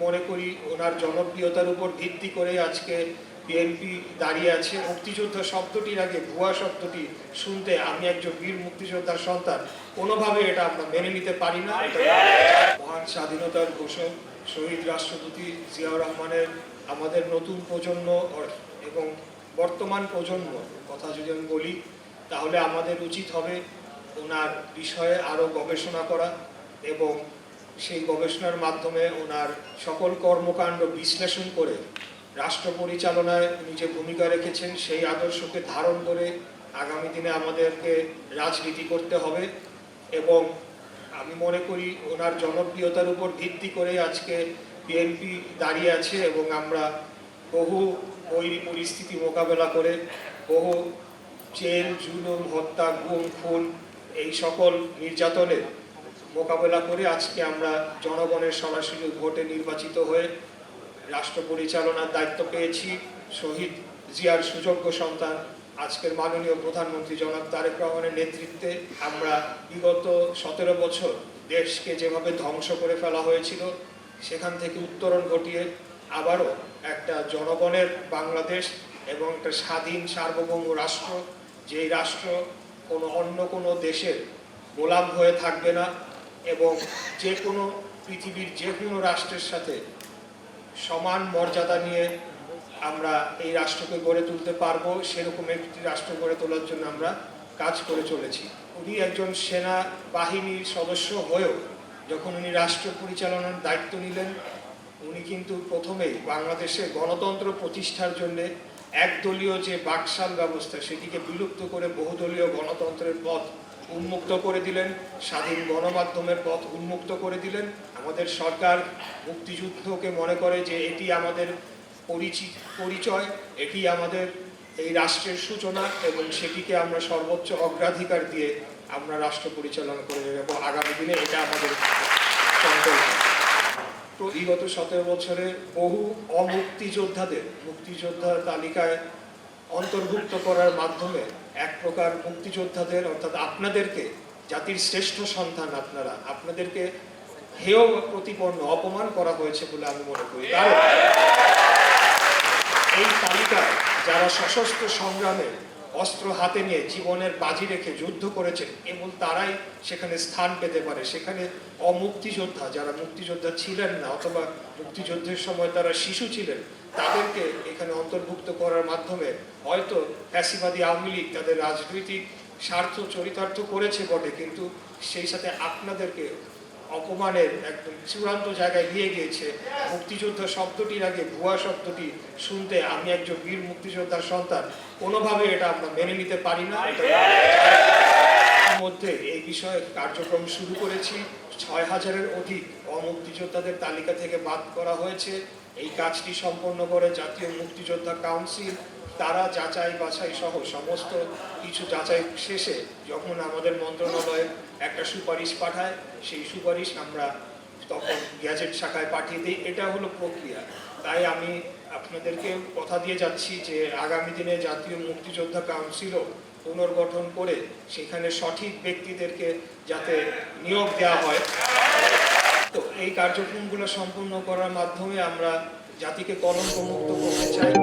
মনে করি ওনার জনপ্রিয়তার উপর ভিত্তি করে আজকে বিএনপি দাঁড়িয়ে আছে। মুক্তিযোদ্ধা শব্দটির আগে ভুয়া শব্দটি শুনতে আমি একজন বীর মুক্তিযোদ্ধার সন্তান, কোনোভাবে এটা আমরা মেনে নিতে পারি না। মহান স্বাধীনতার ঘোষক শহীদ রাষ্ট্রপতি জিয়াউর রহমানের আমাদের নতুন প্রজন্ম এবং বর্তমান প্রজন্ম কথা যদি আমি বলি, তাহলে আমাদের উচিত হবে ওনার বিষয়ে আরও গবেষণা করা এবং সেই গবেষণার মাধ্যমে ওনার সকল কর্মকাণ্ড বিশ্লেষণ করে রাষ্ট্র পরিচালনায় উনি যে ভূমিকা রেখেছেন সেই আদর্শকে ধারণ করে আগামী দিনে আমাদেরকে রাজনীতি করতে হবে। এবং আমি মনে করি ওনার জনপ্রিয়তার উপর ভিত্তি করে আজকে বিএনপি দাঁড়িয়ে আছে এবং আমরা বহু বৈরী পরিস্থিতি মোকাবেলা করে বহু জেল, জুলুম, হত্যা, গুম, খুন এই সকল নির্যাতনের মোকাবেলা করে আজকে আমরা জনগণের সরাসরি ভোটে নির্বাচিত হয়ে রাষ্ট্র পরিচালনার দায়িত্ব পেয়েছি। শহীদ জিয়ার সুযোগ্য সন্তান আজকের মাননীয় প্রধানমন্ত্রী জনাব তারেক রহমানের নেতৃত্বে আমরা বিগত 17 বছর দেশকে যেভাবে ধ্বংস করে ফেলা হয়েছিল সেখান থেকে উত্তরণ ঘটিয়ে আবারও একটা জনগণের বাংলাদেশ এবং একটা স্বাধীন সার্বভৌম রাষ্ট্র, যেই রাষ্ট্র অন্য কোনো দেশের গোলাম হয়ে থাকবে না এবং যে কোনো পৃথিবীর যে কোনো রাষ্ট্রের সাথে সমান মর্যাদা নিয়ে আমরা এই রাষ্ট্রকে গড়ে তুলতে পারবো, সেরকম একটি রাষ্ট্র গড়ে তোলার জন্য আমরা কাজ করে চলেছি। উনি একজন সেনা বাহিনীর সদস্য হয়েও যখন উনি রাষ্ট্র পরিচালনার দায়িত্ব নিলেন, উনি কিন্তু প্রথমেই বাংলাদেশে গণতন্ত্র প্রতিষ্ঠার জন্য একদলীয় যে বাকশাল ব্যবস্থা সেটিকে বিলুপ্ত করে বহুদলীয় গণতন্ত্রের পথ উন্মুক্ত করে দিলেন, স্বাধীন গণমাধ্যমের পথ উন্মুক্ত করে দিলেন। আমাদের সরকার মুক্তিযুদ্ধকে মনে করে যে এটি আমাদের পরিচয়, এটি আমাদের এই রাষ্ট্রের সূচনা এবং সেটিকে আমরা সর্বোচ্চ অগ্রাধিকার দিয়ে আমরা রাষ্ট্র পরিচালনা করে যাব আগামী দিনে, এটা আমাদের সংকল্প। বিগত 17 বছরে বহু মুক্তিযোদ্ধার তালিকায় অন্তর্ভুক্ত করার মাধ্যমে এক প্রকার মুক্তিযোদ্ধাদের অর্থাৎ আপনাদেরকে, জাতির শ্রেষ্ঠ সন্তান আপনাদেরকে হেয় প্রতিপন্ন অপমান করা হয়েছে বলে আমি মনে করি। কারণ এই তালিকায় যারা সশস্ত্র সংগ্রামে অস্ত্র হাতে নিয়ে জীবনের বাজি রেখে যুদ্ধ করেছেন কেবল তারাই সেখানে স্থান পেতে পারে। সেখানে অমুক্তিযোদ্ধা যারা মুক্তিযোদ্ধা ছিলেন না অথবা মুক্তিযুদ্ধের সময় তারা শিশু ছিলেন, তাদেরকে এখানে অন্তর্ভুক্ত করার মাধ্যমে হয়তো ফ্যাসিবাদী আওয়ামী লীগ তাদের রাজনৈতিক স্বার্থ চরিতার্থ করেছে বটে, কিন্তু সেই সাথে আপনাদেরকে অপমানের একদম চূড়ান্ত জায়গায় নিয়ে গিয়েছে। মুক্তিযোদ্ধা শব্দটির আগে ভুয়া শব্দটি শুনতে আমি একজন বীর মুক্তিযোদ্ধার সন্তান, কোনোভাবে এটা আমরা মেনে নিতে পারি না। মধ্যে এই বিষয়ে কার্যক্রম শুরু করেছি। 6000-এর অধিক অমুক্তিযোদ্ধাদের তালিকা থেকে বাদ করা হয়েছে। এই কাজটি সম্পন্ন করে জাতীয় মুক্তিযোদ্ধা কাউন্সিল, তারা যাচাই বাছাই সহ সমস্ত কিছু যাচাই শেষে যখন আমাদের মন্ত্রণালয়ে একটা সুপারিশ পাঠায়, সেই সুপারিশ আমরা তখন গ্যাজেট শাখায় পাঠিয়ে দিই। এটা হলো প্রক্রিয়া। তাই আমি আপনাদেরকে কথা দিয়ে যাচ্ছি যে আগামী দিনে জাতীয় মুক্তিযোদ্ধা কাউন্সিলও পুনর্গঠন করে সেখানে সঠিক ব্যক্তিদেরকে যাতে নিয়োগ দেওয়া হয়। তো এই কার্যক্রমগুলো সম্পন্ন করার মাধ্যমে আমরা জাতিকে কলঙ্কমুক্ত করতে চাই।